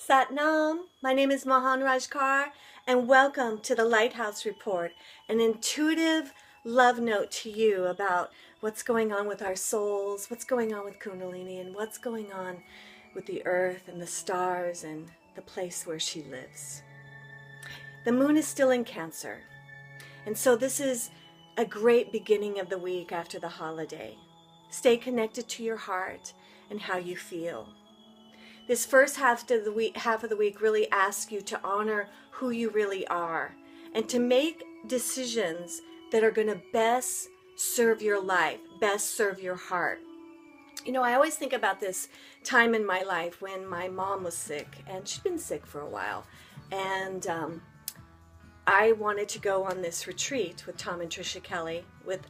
Satnam, my name is Mahanraj Kaur, and welcome to the Lighthouse Report, an intuitive love note to you about what's going on with our souls, what's going on with Kundalini, and what's going on with the earth and the stars and the place where she lives. The moon is still in Cancer, and so this is a great beginning of the week after the holiday. Stay connected to your heart and how you feel. This first half of the week really asks you to honor who you really are and to make decisions that are going to best serve your life, best serve your heart. You know, I always think about this time in my life when my mom was sick, and she'd been sick for a while, and I wanted to go on this retreat with Tom and Trisha Kelly, with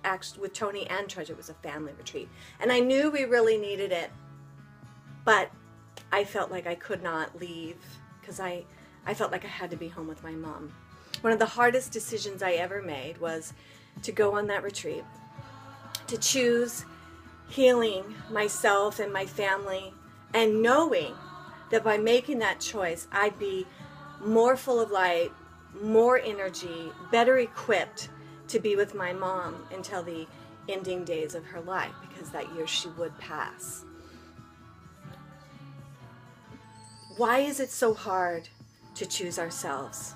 Tony and Treasure. It was a family retreat, and I knew we really needed it, but I felt like I could not leave because I felt like I had to be home with my mom. One of the hardest decisions I ever made was to go on that retreat, to choose healing myself and my family, and knowing that by making that choice, I'd be more full of light, more energy, better equipped to be with my mom until the ending days of her life, because that year she would pass. Why is it so hard to choose ourselves?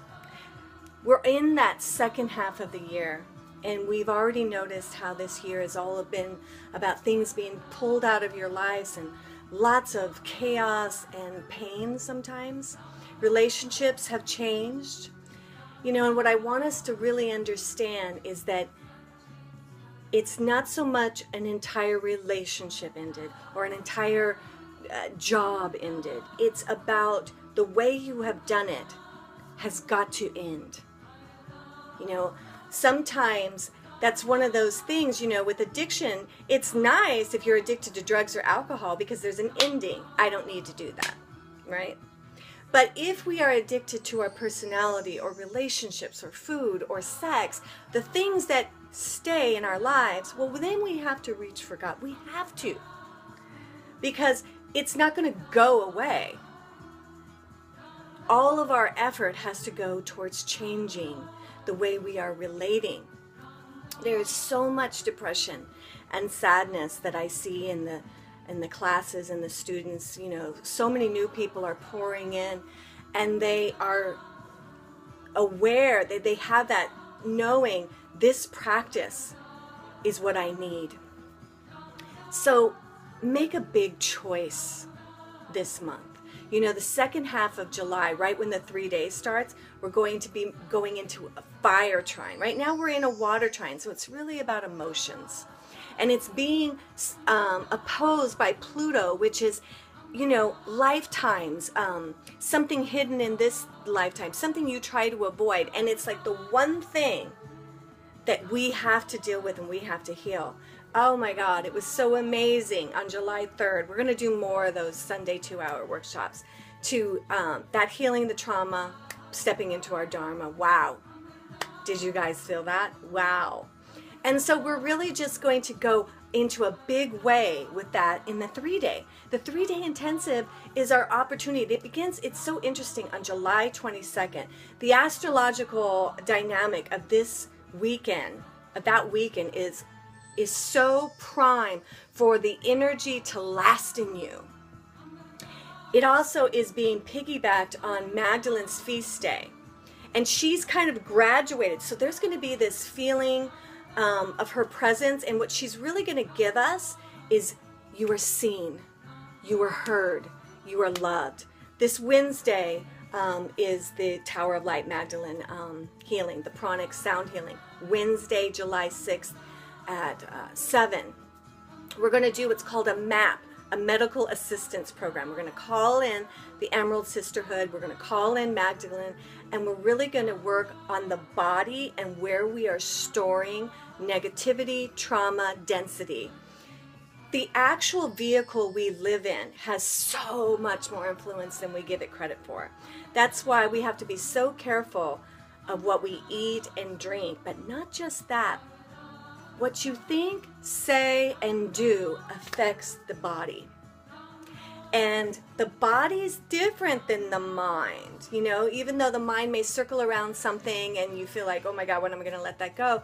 We're in that second half of the year, and we've already noticed how this year has all been about things being pulled out of your lives and lots of chaos and pain sometimes. Relationships have changed. You know, and what I want us to really understand is that it's not so much an entire relationship ended or an entire job ended. It's about the way you have done it has got to end. You know, sometimes that's one of those things, you know, with addiction, it's nice if you're addicted to drugs or alcohol because there's an ending. I don't need to do that, right? But if we are addicted to our personality or relationships or food or sex, the things that stay in our lives, well, then we have to reach for God. We have to. Because it's not going to go away. All of our effort has to go towards changing the way we are relating. There is so much depression and sadness that I see in the classes and the students. You know, so many new people are pouring in, and they are aware that they have that knowing this practice is what I need. So make a big choice this month. You know, the second half of July, right when the 3 days starts, we're going to be going into a fire trine. Right now we're in a water trine, so it's really about emotions. And it's being opposed by Pluto, which is, you know, lifetimes, something hidden in this lifetime, something you try to avoid. And it's like the one thing that we have to deal with and we have to heal. Oh my God, it was so amazing on July 3rd. We're going to do more of those Sunday 2-hour workshops to that healing the trauma, stepping into our Dharma. Wow. Did you guys feel that? Wow. And so we're really just going to go into a big way with that in the 3-day. The 3-day intensive is our opportunity. It begins, it's so interesting, on July 22nd. The astrological dynamic of this weekend, of that weekend, is so prime for the energy to last in you. It also is being piggybacked on Magdalene's feast day. And she's kind of graduated. So there's going to be this feeling of her presence. And what she's really going to give us is you are seen, you are heard, you are loved. This Wednesday is the Tower of Light Magdalene healing, the pranic sound healing. Wednesday, July 6th. At 7, we're going to do what's called a MAP, a medical assistance program. We're going to call in the Emerald Sisterhood, we're going to call in Magdalene, and we're really going to work on the body and where we are storing negativity, trauma, density. The actual vehicle we live in has so much more influence than we give it credit for. That's why we have to be so careful of what we eat and drink, but not just that. What you think, say, and do affects the body. And the body's different than the mind. You know, even though the mind may circle around something and you feel like, oh my God, when am I going to let that go?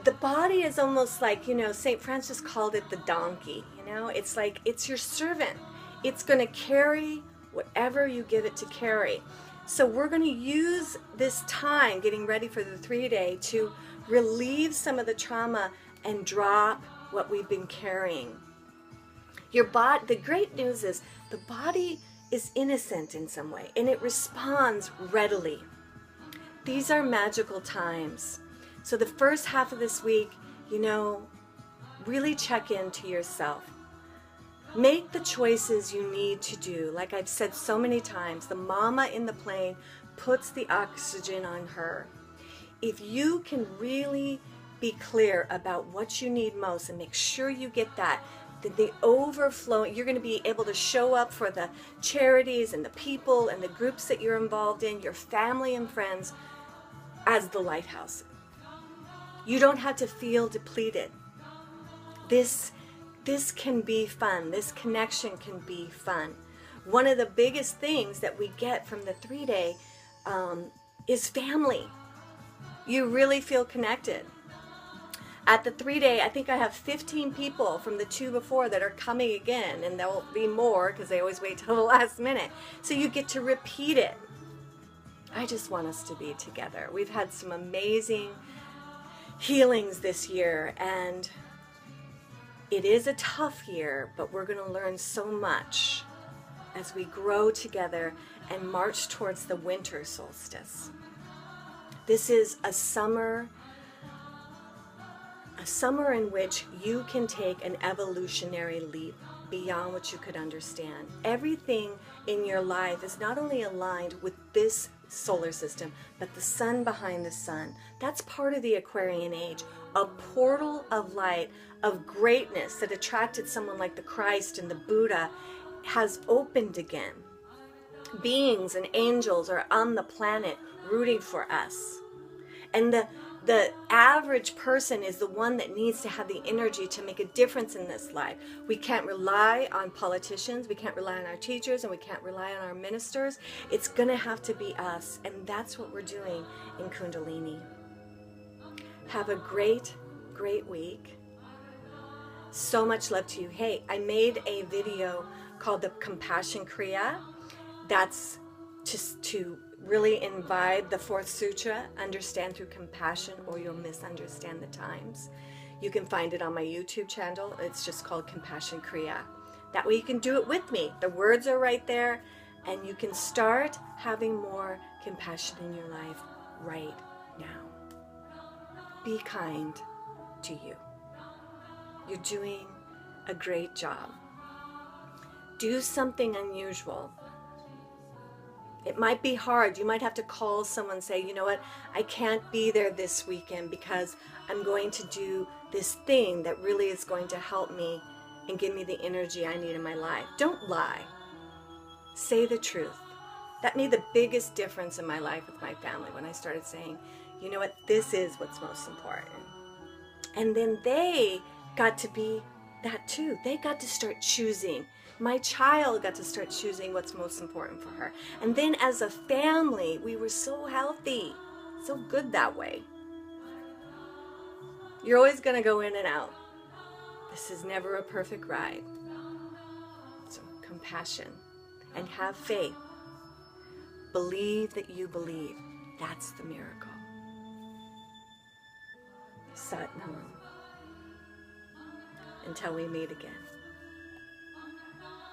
The body is almost like, you know, St. Francis called it the donkey. You know, it's like, it's your servant. It's going to carry whatever you give it to carry. So we're going to use this time getting ready for the 3-day to relieve some of the trauma and drop what we've been carrying. Your body, the great news is the body is innocent in some way and it responds readily. These are magical times. So the first half of this week, you know, really check into yourself. Make the choices you need to do. Like I've said so many times, the mama in the plane puts the oxygen on her. If you can really be clear about what you need most and make sure you get that, then the overflow, you're going to be able to show up for the charities and the people and the groups that you're involved in, your family and friends, as the lighthouse. You don't have to feel depleted. This can be fun. This connection can be fun. One of the biggest things that we get from the 3-day is family. You really feel connected. At the 3-day, I think I have 15 people from the 2 before that are coming again, and there'll be more because they always wait till the last minute. So you get to repeat it. I just want us to be together. We've had some amazing healings this year, and it is a tough year, but we're going to learn so much as we grow together and march towards the winter solstice. This is a summer in which you can take an evolutionary leap beyond what you could understand. Everything in your life is not only aligned with this solar system, but the sun behind the sun. That's part of the Aquarian age. A portal of light, of greatness that attracted someone like the Christ and the Buddha has opened again. Beings and angels are on the planet rooting for us. And the average person is the one that needs to have the energy to make a difference in this life. We can't rely on politicians, we can't rely on our teachers, and we can't rely on our ministers. It's going to have to be us, and that's what we're doing in Kundalini. Have a great, great week. So much love to you. Hey, I made a video called the Compassion Kriya. That's just to really imbibe the 4th sutra, understand through compassion, or you'll misunderstand the times. You can find it on my YouTube channel. It's just called Compassion Kriya. That way you can do it with me. The words are right there, and you can start having more compassion in your life right now. Be kind to you. You're doing a great job. Do something unusual. It might be hard. You might have to call someone and say, you know what, I can't be there this weekend because I'm going to do this thing that really is going to help me and give me the energy I need in my life. Don't lie. Say the truth. That made the biggest difference in my life with my family when I started saying, you know what, this is what's most important. And then they got to be that too. They got to start choosing. My child got to start choosing what's most important for her. And then as a family, we were so healthy, so good that way. You're always going to go in and out. This is never a perfect ride. So compassion and have faith. Believe that you believe. That's the miracle. Sat Nam. Until we meet again.